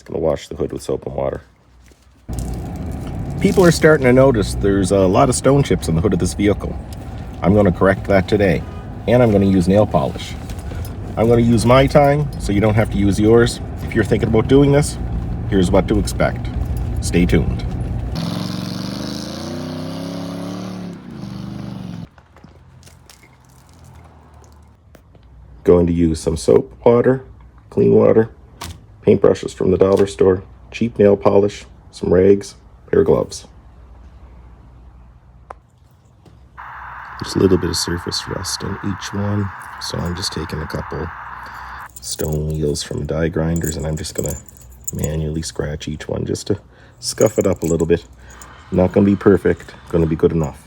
Just gonna wash the hood with soap and water. People are starting to notice there's a lot of stone chips on the hood of this vehicle. I'm gonna correct that today, and I'm gonna use nail polish. I'm gonna use my time so you don't have to use yours. If you're thinking about doing this, here's what to expect. Stay tuned. Going to use some soap, water, clean water, paintbrushes from the dollar store, cheap nail polish, some rags, pair of gloves. There's a little bit of surface rust in each one, so I'm just taking a couple stone wheels from die grinders and I'm just gonna manually scratch each one just to scuff it up a little bit. Not gonna be perfect, gonna be good enough.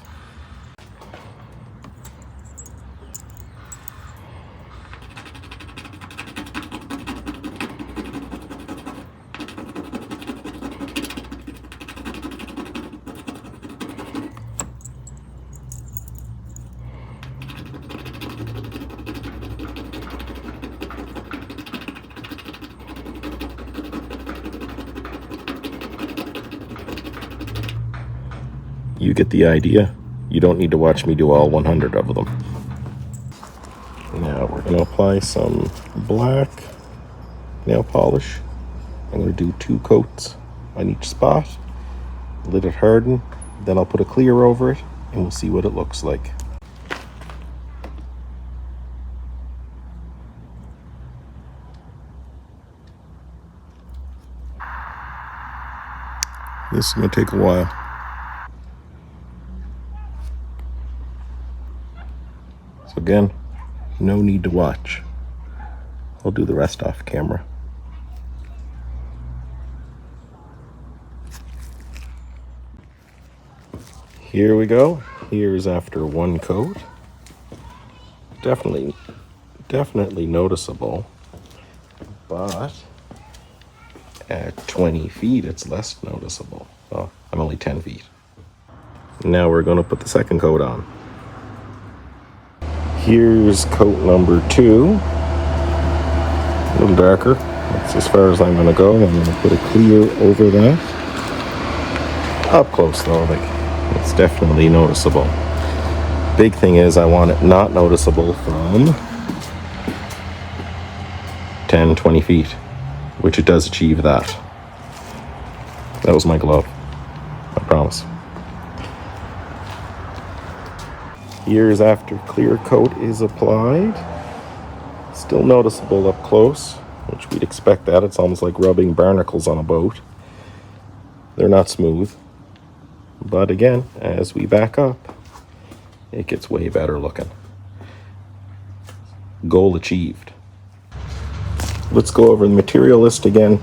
You get the idea. You don't need to watch me do all 100 of them. Now we're going to apply some black nail polish. I'm going to do 2 coats on each spot. Let it harden. Then I'll put a clear over it and we'll see what it looks like. This is going to take a while. So again, no need to watch. I'll do the rest off camera. Here we go. Here's after 1 coat. Definitely noticeable, but at 20 feet it's less noticeable. Oh, I'm only 10 feet. Now we're going to put the second coat on. Here's coat number 2. A little darker. That's as far as I'm going to go. I'm going to put a clear over that. Up close though, like it's definitely noticeable. Big thing is I want it not noticeable from 10-20 feet, which it does achieve that. That was my glove, I promise. Years after clear coat is applied, still noticeable up close, which we'd expect that. It's almost like rubbing barnacles on a boat. They're not smooth, but again, as we back up, it gets way better looking. Goal achieved. Let's go over the material list again.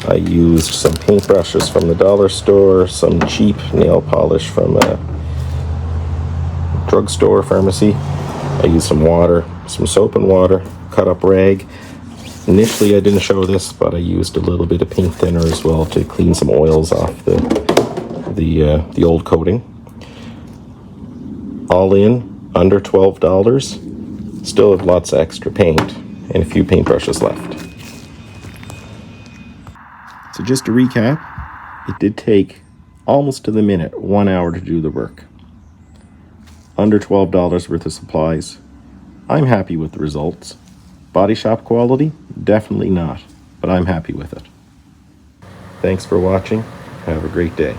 I used some paintbrushes from the dollar store, some cheap nail polish from a drugstore, pharmacy. I used some water, some soap and water, cut up rag. Initially I didn't show this, but I used a little bit of paint thinner as well to clean some oils off the old coating. All in, under $12. Still have lots of extra paint and a few paintbrushes left. So just to recap, it did take almost to the minute 1 hour to do the work. Under $12 worth of supplies. I'm happy with the results. Body shop quality? Definitely not, but I'm happy with it. Thanks for watching. Have a great day.